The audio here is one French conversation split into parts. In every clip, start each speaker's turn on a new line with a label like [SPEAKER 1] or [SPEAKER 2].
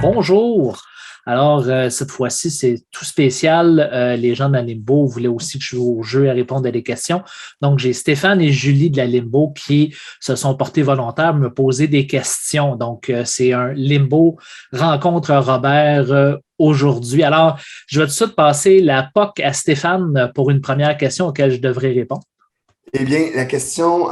[SPEAKER 1] Bonjour. Alors, cette fois-ci, c'est tout spécial. Les gens de la Limbo voulaient aussi que je joue au jeu et répondre à des questions. Donc, j'ai Stéphane et Julie de la Limbo qui se sont portés volontaires à me poser des questions. Donc, c'est un Limbo rencontre Robert aujourd'hui. Alors, je vais tout de suite passer la POC à Stéphane pour une première question auquel je devrais répondre.
[SPEAKER 2] Eh bien, la question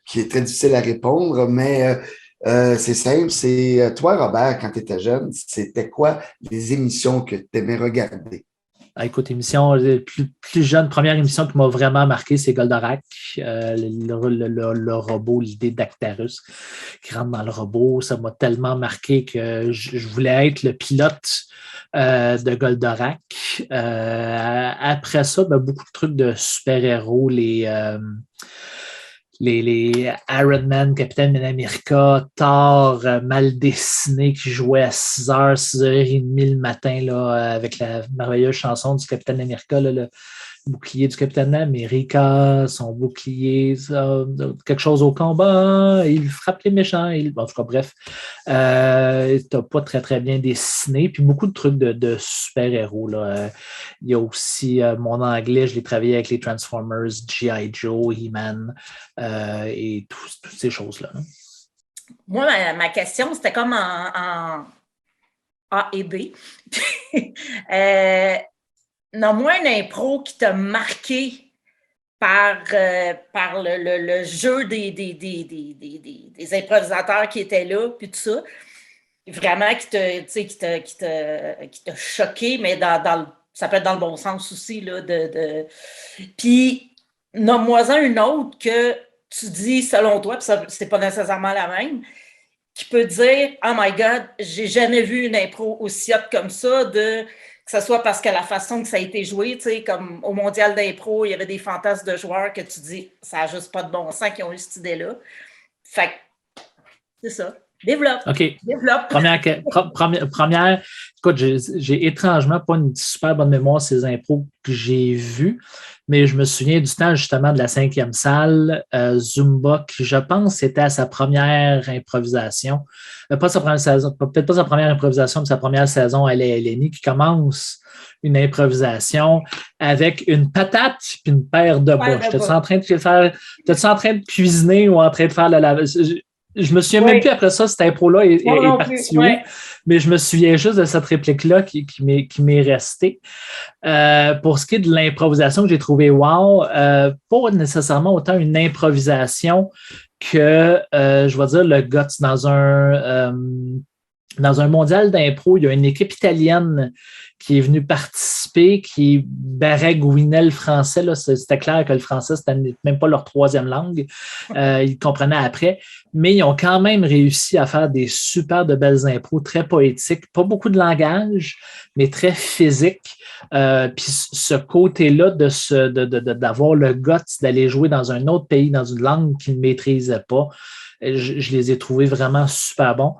[SPEAKER 2] qui est très difficile à répondre, mais c'est simple, c'est toi, Robert, quand tu étais jeune, c'était quoi les émissions que tu aimais regarder?
[SPEAKER 1] Ah, écoute, émission plus jeune, première émission qui m'a vraiment marqué, c'est Goldorak, le robot, l'idée d'Actarus qui rentre dans le robot. Ça m'a tellement marqué que je voulais être le pilote de Goldorak. Après ça, ben, beaucoup de trucs de super-héros, les Iron Man, Capitaine America, Thor, mal dessiné qui jouait à 6h, 6h30 le matin là, avec la merveilleuse chanson du Capitaine America, là, le bouclier du Capitaine America, son bouclier, ça, quelque chose au combat, il frappe les méchants. En tout cas, bref, t'as pas très très bien dessiné, puis beaucoup de trucs de super-héros. Là. Il y a aussi mon anglais, je l'ai travaillé avec les Transformers, G.I. Joe, He-Man et toutes ces choses-là.
[SPEAKER 3] Moi, ma question, c'était comme en A et B. Nomme-moi un impro qui t'a marqué par le jeu des improvisateurs qui étaient là, puis tout ça. Vraiment qui t'a choqué, mais ça peut être dans le bon sens aussi. Là, Puis, nomme-moi une autre que tu dis, selon toi, puis ça, c'est pas nécessairement la même, qui peut dire « Oh my God, j'ai jamais vu une impro aussi hot comme ça, que ce soit parce que la façon que ça a été joué, tu sais, comme au Mondial d'impro, il y avait des fantasmes de joueurs que tu dis « Ça n'a juste pas de bon sens qui ont eu cette idée-là. » Fait que, c'est ça. Développe.
[SPEAKER 1] OK.
[SPEAKER 3] Développe.
[SPEAKER 1] Première, écoute, j'ai étrangement pas une super bonne mémoire ces impros que j'ai vus, mais je me souviens du temps justement de la 5e salle, Zumba, qui je pense c'était à sa première improvisation. Pas sa première saison, peut-être pas sa première improvisation, mais sa première saison à la LNI, qui commence une improvisation avec une patate et une paire de bas. J'étais-tu en train de faire, t'es-tu en train de cuisiner ou en train de faire le lavage? Je me souviens même plus après ça, cette impro-là est partie où, mais je me souviens juste de cette réplique-là qui m'est restée. Pour ce qui est de l'improvisation que j'ai trouvé wow, pas nécessairement autant une improvisation que, je vais dire, le guts dans un mondial d'impro, il y a une équipe italienne qui est venue participer, qui baragouinait le français. Là. C'était clair que le français, c'était même pas leur 3e langue. Ils comprenaient après. Mais ils ont quand même réussi à faire des super de belles impros, très poétiques. Pas beaucoup de langage, mais très physique. Puis ce côté-là d'avoir le guts d'aller jouer dans un autre pays, dans une langue qu'ils ne maîtrisaient pas, je les ai trouvés vraiment super bons.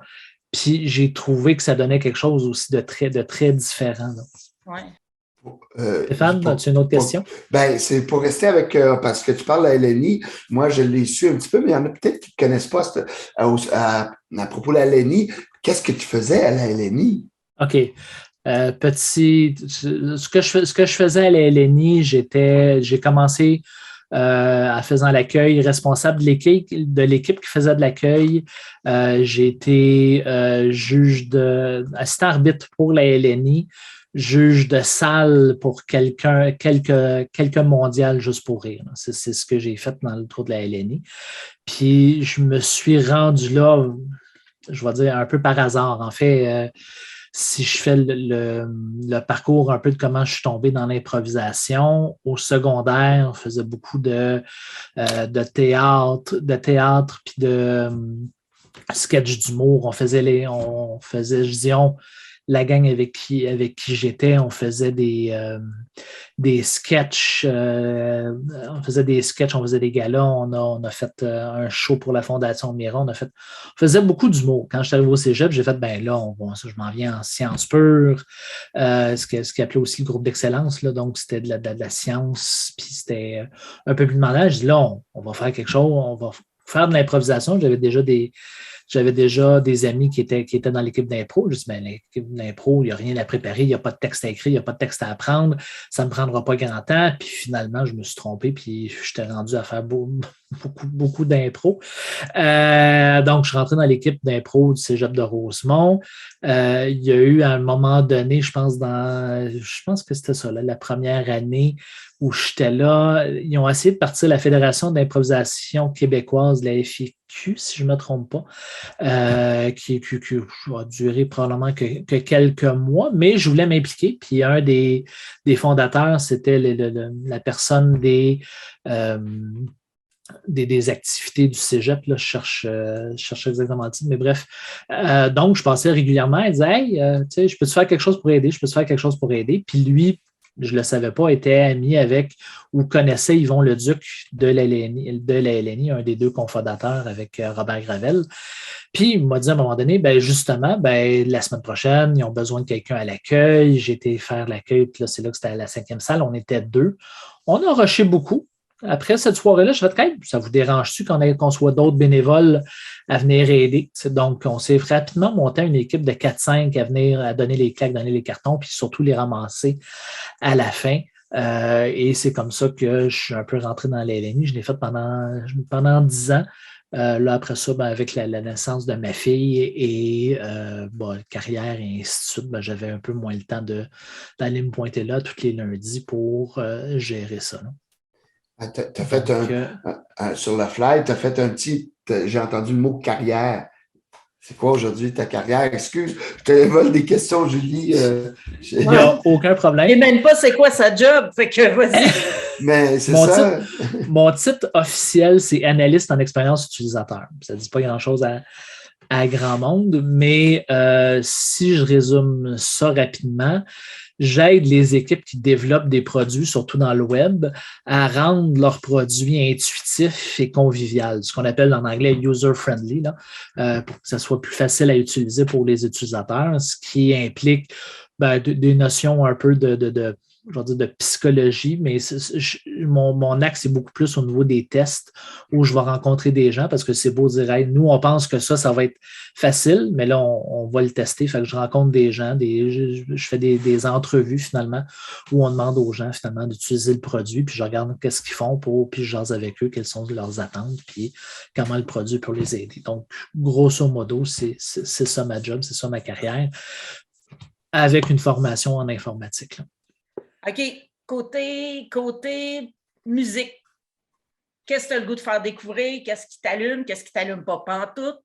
[SPEAKER 1] Puis j'ai trouvé que ça donnait quelque chose aussi de très différent.
[SPEAKER 3] Ouais.
[SPEAKER 1] Stéphane, as-tu une autre question?
[SPEAKER 2] Ben, c'est pour rester avec, parce que tu parles de la LNI, moi je l'ai su un petit peu, mais il y en a peut-être qui ne connaissent pas à propos de la LNI. Qu'est-ce que tu faisais à la LNI?
[SPEAKER 1] OK. Ce que je faisais à la LNI, j'ai commencé en faisant l'accueil, responsable de l'équipe qui faisait de l'accueil. J'ai été assistant arbitre pour la LNI, juge de salle pour quelques mondiales juste pour rire. C'est ce que j'ai fait dans le tour de la LNI. Puis je me suis rendu là, je vais dire un peu par hasard. En fait, si je fais le parcours un peu de comment je suis tombé dans l'improvisation, au secondaire, on faisait beaucoup de théâtre puis de sketch d'humour. On faisait, disons, la gang avec qui j'étais, on faisait des sketchs, on faisait des galas, on a fait un show pour la Fondation Miron, on faisait beaucoup d'humour. Quand je suis arrivé au cégep, j'ai fait, ben là, je m'en viens en sciences pures, ce qu'ils appelait aussi le groupe d'excellence, là, donc c'était de la science, puis c'était un peu plus demandant. Je dis là, on va faire quelque chose, on va faire de l'improvisation. j'avais déjà des amis qui étaient dans l'équipe d'impro. Je dis, ben, l'équipe d'impro, il n'y a rien à préparer, il n'y a pas de texte à écrire, il n'y a pas de texte à apprendre, ça ne me prendra pas grand temps. Puis finalement, je me suis trompé, puis j'étais rendu à faire beaucoup d'impro. Donc, je suis rentré dans l'équipe d'impro du Cégep de Rosemont. Il y a eu à un moment donné, je pense que c'était ça, là, la première année où j'étais là, ils ont essayé de partir la Fédération d'improvisation québécoise, la FIQ, si je ne me trompe pas, qui a duré probablement que quelques mois, mais je voulais m'impliquer. Puis un des fondateurs, c'était la personne des activités du cégep. Là, je cherche exactement le titre, mais bref. Donc, je passais régulièrement et disais, hey, tu sais, je peux-tu faire quelque chose pour aider? Je peux-tu faire quelque chose pour aider? Puis lui, je ne le savais pas, était ami avec ou connaissait Yvon Leduc de la LNI, un des deux cofondateurs avec Robert Gravel. Puis il m'a dit à un moment donné, ben justement, ben, la semaine prochaine, ils ont besoin de quelqu'un à l'accueil. J'ai été faire l'accueil, puis là, c'est là que c'était à la 5e salle. On était 2. On a rushé beaucoup. Après cette soirée-là, je me suis dit, ça vous dérange-tu qu'on soit d'autres bénévoles à venir aider? Donc, on s'est rapidement monté une équipe de 4-5 à venir à donner les claques, donner les cartons, puis surtout les ramasser à la fin. Et c'est comme ça que je suis un peu rentré dans les LNI. Je l'ai fait pendant 10 ans. Là, après ça, ben, avec la naissance de ma fille et carrière et ainsi de suite, ben, j'avais un peu moins le temps d'aller me pointer là tous les lundis pour gérer ça. Là.
[SPEAKER 2] Tu as fait sur la fly, tu as fait un petit, j'ai entendu le mot carrière. C'est quoi aujourd'hui ta carrière? Excuse, je te vole des questions, Julie.
[SPEAKER 1] Il n'y a aucun problème.
[SPEAKER 3] Et même pas c'est quoi sa job, fait que vas-y.
[SPEAKER 2] Mais c'est ça.
[SPEAKER 1] Mon titre officiel, c'est analyste en expérience utilisateur. Ça ne dit pas grand-chose à grand monde, mais si je résume ça rapidement, j'aide les équipes qui développent des produits, surtout dans le web, à rendre leurs produits intuitifs et conviviaux, ce qu'on appelle en anglais user-friendly, pour que ça soit plus facile à utiliser pour les utilisateurs, ce qui implique des notions un peu de psychologie, mais mon axe est beaucoup plus au niveau des tests où je vais rencontrer des gens parce que c'est beau de dire, hey, nous, on pense que ça va être facile, mais là, on va le tester. Fait que je rencontre des gens, je fais des entrevues finalement où on demande aux gens finalement d'utiliser le produit, puis je regarde qu'est-ce qu'ils font puis je jase avec eux, quelles sont leurs attentes, puis comment le produit peut les aider. Donc, grosso modo, c'est ça ma job, c'est ça ma carrière, avec une formation en informatique. Là.
[SPEAKER 3] OK. Côté musique, qu'est-ce que tu as le goût de faire découvrir? Qu'est-ce qui t'allume? Qu'est-ce qui t'allume pas pantoute?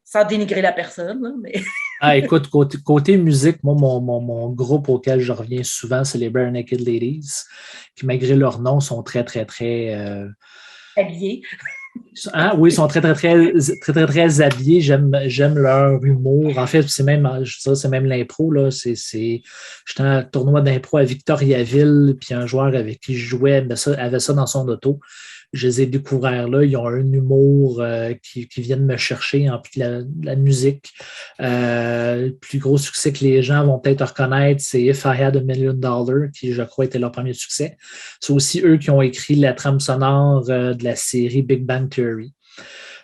[SPEAKER 3] Sans dénigrer la personne, là, mais...
[SPEAKER 1] Écoute, côté musique, moi, mon groupe auquel je reviens souvent, c'est les Bare Naked Ladies, qui, malgré leur nom, sont très, très, très...
[SPEAKER 3] habillés.
[SPEAKER 1] Oui, ils sont très, très, très, très, très, très habillés. J'aime leur humour. En fait, c'est même l'impro. Là. J'étais à un tournoi d'impro à Victoriaville, puis un joueur avec qui je jouais avait ça dans son auto. Je les ai découverts là. Ils ont un humour qui viennent me chercher en plus de la musique. Le plus gros succès que les gens vont peut-être reconnaître, c'est If I Had $1 Million, qui, je crois, était leur premier succès. C'est aussi eux qui ont écrit la trame sonore de la série Big Bang Theory.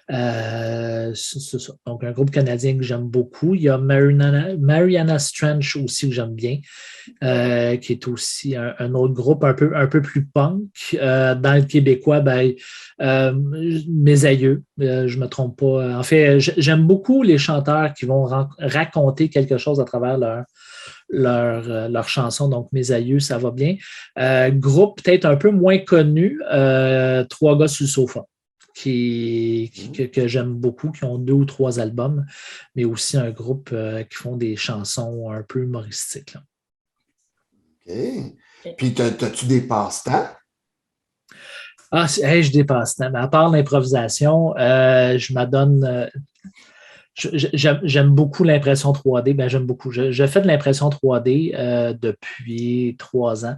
[SPEAKER 1] C'est ça. Donc, un groupe canadien que j'aime beaucoup. Il y a Mariana Strange aussi que j'aime bien, qui est aussi un autre groupe un peu plus punk. Dans le québécois, mes aïeux, je ne me trompe pas. En fait, j'aime beaucoup les chanteurs qui vont raconter quelque chose à travers leur chanson. Donc, mes aïeux, ça va bien. Groupe peut-être un peu moins connu, Trois gars sur le sofa. Que j'aime beaucoup, qui ont 2 ou 3 albums, mais aussi un groupe qui font des chansons un peu humoristiques. Là.
[SPEAKER 2] OK. Puis, as-tu des passe-temps?
[SPEAKER 1] Je dépasse. Mais à part l'improvisation, je m'adonne... J'aime beaucoup l'impression 3D. J'aime beaucoup. Je fais de l'impression 3D depuis 3 ans.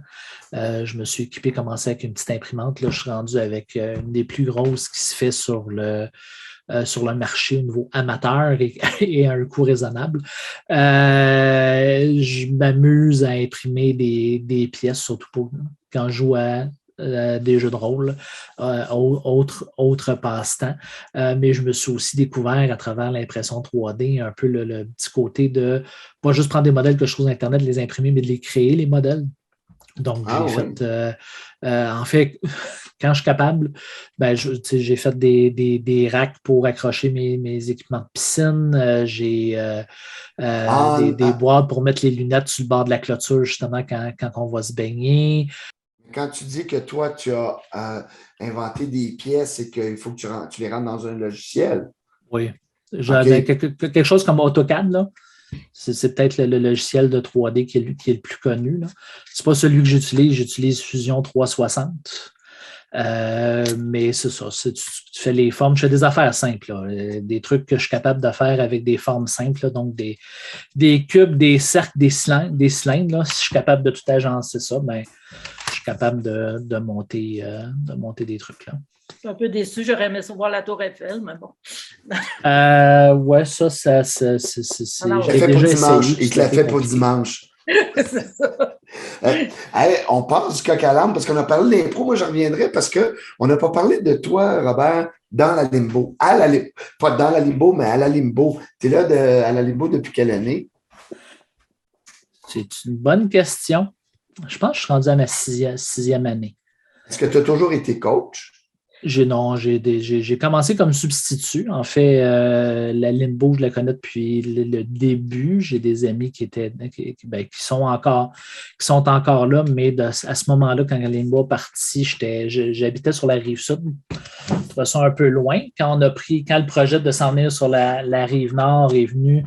[SPEAKER 1] Je me suis commencé avec une petite imprimante. Là, je suis rendu avec une des plus grosses qui se fait sur le marché au niveau amateur et à un coût raisonnable. Je m'amuse à imprimer des pièces, surtout quand je joue à des jeux de rôle, autre passe-temps. Mais je me suis aussi découvert à travers l'impression 3D un peu le petit côté de pas juste prendre des modèles que je trouve sur Internet, les imprimer, mais de les créer, les modèles. Donc, en fait, quand je suis capable, j'ai fait des racks pour accrocher mes équipements de piscine. J'ai des boîtes pour mettre les lunettes sur le bord de la clôture, justement, quand on va se baigner.
[SPEAKER 2] Quand tu dis que toi, tu as inventé des pièces et qu'il faut que tu les rentres dans un logiciel.
[SPEAKER 1] Oui. Quelque chose comme AutoCAD, là. C'est peut-être le logiciel de 3D qui est le plus connu. Ce n'est pas celui que j'utilise Fusion 360. Mais c'est ça, tu fais les formes, je fais des affaires simples, là, des trucs que je suis capable de faire avec des formes simples, là, donc des cubes, des cercles, des cylindres. Là, si je suis capable de tout agencer ça, ben, je suis capable de monter des trucs là.
[SPEAKER 3] Je suis un peu déçu, j'aurais aimé voir la Tour Eiffel, mais bon.
[SPEAKER 1] Ouais, ça
[SPEAKER 2] j'ai déjà essayé. Il te l'a fait pour dimanche.
[SPEAKER 3] C'est ça.
[SPEAKER 2] On passe du coq à l'âne parce qu'on a parlé d'impro. Moi, je reviendrai parce qu'on n'a pas parlé de toi, Robert, dans la Limbo. Pas dans la Limbo, mais à la Limbo. Tu es là à la Limbo depuis quelle année?
[SPEAKER 1] C'est une bonne question. Je pense que je suis rendu à ma sixième année.
[SPEAKER 2] Est-ce que tu as toujours été coach?
[SPEAKER 1] J'ai commencé comme substitut. En fait, la Limbo, je la connais depuis le début. J'ai des amis qui sont encore là, mais à ce moment-là, quand la Limbo est partie, j'habitais sur la Rive-Sud. De façon un peu loin. Quand le projet de s'en venir sur la Rive-Nord est venu,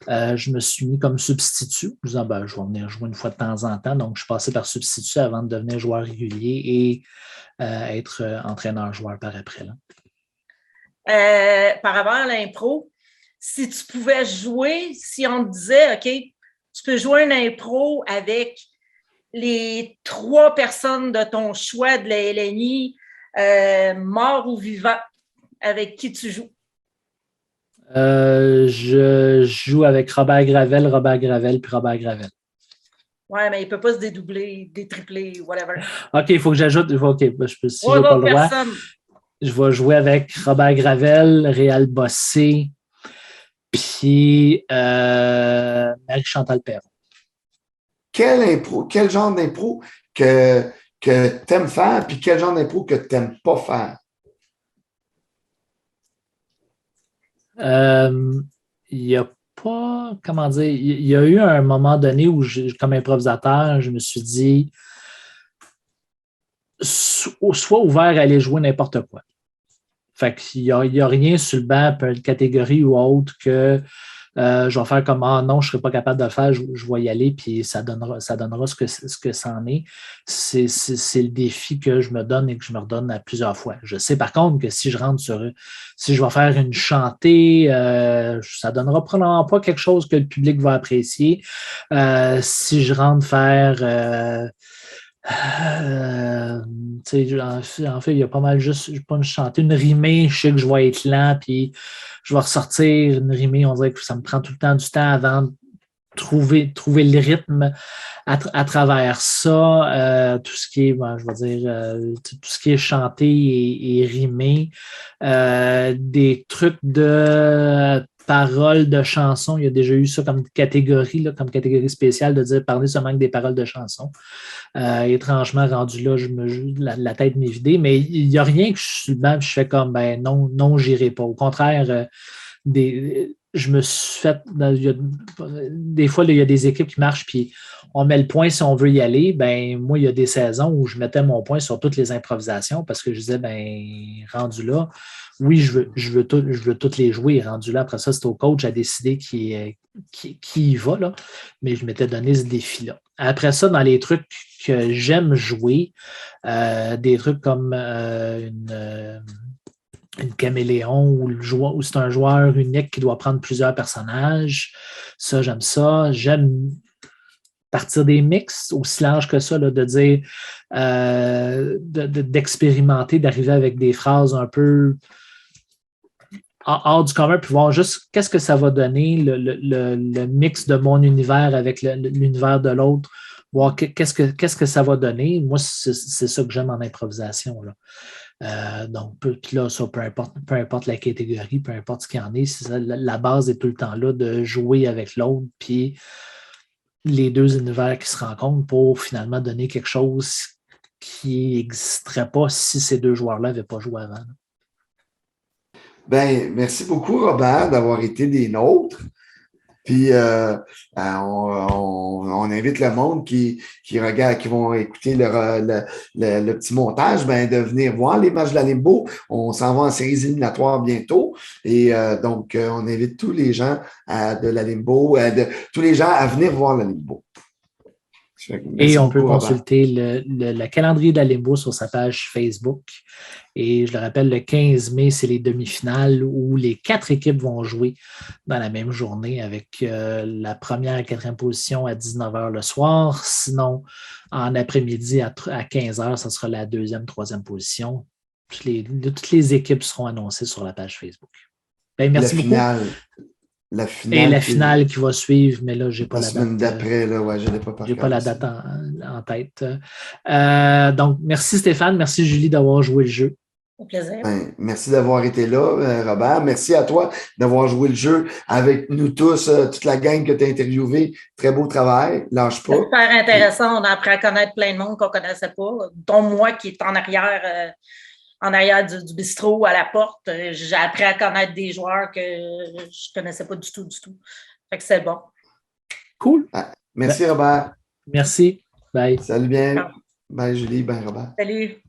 [SPEAKER 1] je me suis mis comme substitut, en disant je vais venir jouer une fois de temps en temps. Donc, je suis passé par substitut avant de devenir joueur régulier et être entraîneur-joueur par après. Là.
[SPEAKER 3] Par rapport à l'impro, si tu pouvais jouer, si on te disait, OK, tu peux jouer un impro avec les 3 personnes de ton choix de la LNI, mort ou vivant, avec qui tu joues?
[SPEAKER 1] Je joue avec Robert Gravel, puis Robert Gravel.
[SPEAKER 3] Ouais, mais il ne peut pas se dédoubler, détripler, whatever.
[SPEAKER 1] OK, il faut que j'ajoute. OK, si je n'ai pas le droit, je vais jouer avec Robert Gravel, Réal Bossé, puis Marie-Chantal Perron.
[SPEAKER 2] Quel genre d'impro que tu aimes faire, puis quel genre d'impro que tu n'aimes pas faire?
[SPEAKER 1] Il n'y a pas, comment dire, il y a eu un moment donné où, comme improvisateur, je me suis dit, soit ouvert à aller jouer n'importe quoi. Fait qu'il n'y a rien sur le banc, peu de catégorie ou autre, que je vais faire comme non, je ne serai pas capable de le faire, je vais y aller, puis ça donnera ce que ça en est. C'est le défi que je me donne et que je me redonne à plusieurs fois. Je sais par contre que si je vais faire une chantée, ça ne donnera probablement pas quelque chose que le public va apprécier. Si je rentre faire en fait, il y a pas mal juste pas me chanter une rimée, je sais que je vais être lent, puis je vais ressortir une rimée, on dirait que ça me prend tout le temps du temps avant de trouver le rythme à travers ça, tout ce qui est, je vais dire, tout ce qui est chanté et rimé, des trucs de paroles de chansons, il y a déjà eu ça comme catégorie spéciale de dire parler seulement que des paroles de chansons. Étrangement, rendu là, la tête m'est vidée, mais il n'y a rien que je suis le je fais comme, non, j'irai pas. Au contraire, je me suis fait, des fois, il y a des équipes qui marchent, puis on met le point si on veut y aller. Moi, il y a des saisons où je mettais mon point sur toutes les improvisations parce que je disais, rendu là, oui, je veux toutes les jouer. Rendu là, après ça, c'est au coach à décider qui y va, là. Mais je m'étais donné ce défi-là. Après ça, dans les trucs que j'aime jouer, des trucs comme une caméléon où c'est un joueur unique qui doit prendre plusieurs personnages. Ça, j'aime ça. J'aime partir des mix aussi large que ça, là, de dire d'expérimenter, d'arriver avec des phrases un peu hors du commun, puis voir juste qu'est-ce que ça va donner, le mix de mon univers avec l'univers de l'autre voir qu'est-ce que ça va donner. Moi, c'est ça que j'aime en improvisation, là. Donc, puis là, ça, peu importe la catégorie, peu importe ce qu'il y en est, la base est tout le temps là de jouer avec l'autre, puis les deux univers qui se rencontrent pour finalement donner quelque chose qui n'existerait pas si ces deux joueurs-là n'avaient pas joué avant.
[SPEAKER 2] Ben, merci beaucoup, Robert, d'avoir été des nôtres. Puis on invite le monde qui regarde, qui vont écouter le petit montage, ben, de venir voir les matchs de la Limbo. On s'en va en séries éliminatoires bientôt. Et donc, on invite tous les gens de la Limbo, tous les gens à venir voir la Limbo.
[SPEAKER 1] Et on peut consulter le calendrier de la Limbo sur sa page Facebook. Et je le rappelle, le 15 mai, c'est les demi-finales où les 4 équipes vont jouer dans la même journée avec la première et quatrième position à 19h le soir. Sinon, en après-midi à 15h, ça sera la deuxième, troisième position. Toutes les équipes seront annoncées sur la page Facebook. Ben, merci beaucoup.
[SPEAKER 2] La finale.
[SPEAKER 1] Et la finale qui va suivre, mais là, je n'ai pas la date.
[SPEAKER 2] La semaine d'après, là, ouais, je n'ai pas.
[SPEAKER 1] J'ai pas la date en tête. Donc, merci Stéphane, merci Julie d'avoir joué le jeu.
[SPEAKER 3] Au plaisir.
[SPEAKER 2] Ben, merci d'avoir été là, Robert. Merci à toi d'avoir joué le jeu avec nous tous, toute la gang que tu as interviewé. Très beau travail. Lâche pas.
[SPEAKER 3] Super intéressant. On a appris à connaître plein de monde qu'on ne connaissait pas, dont moi qui est en arrière du bistrot à la porte. J'ai appris à connaître des joueurs que je ne connaissais pas du tout. Fait que c'est bon.
[SPEAKER 1] Cool.
[SPEAKER 2] Merci, Robert.
[SPEAKER 1] Merci. Bye.
[SPEAKER 2] Salut bien. Bye, Julie. Bye, Robert.
[SPEAKER 3] Salut.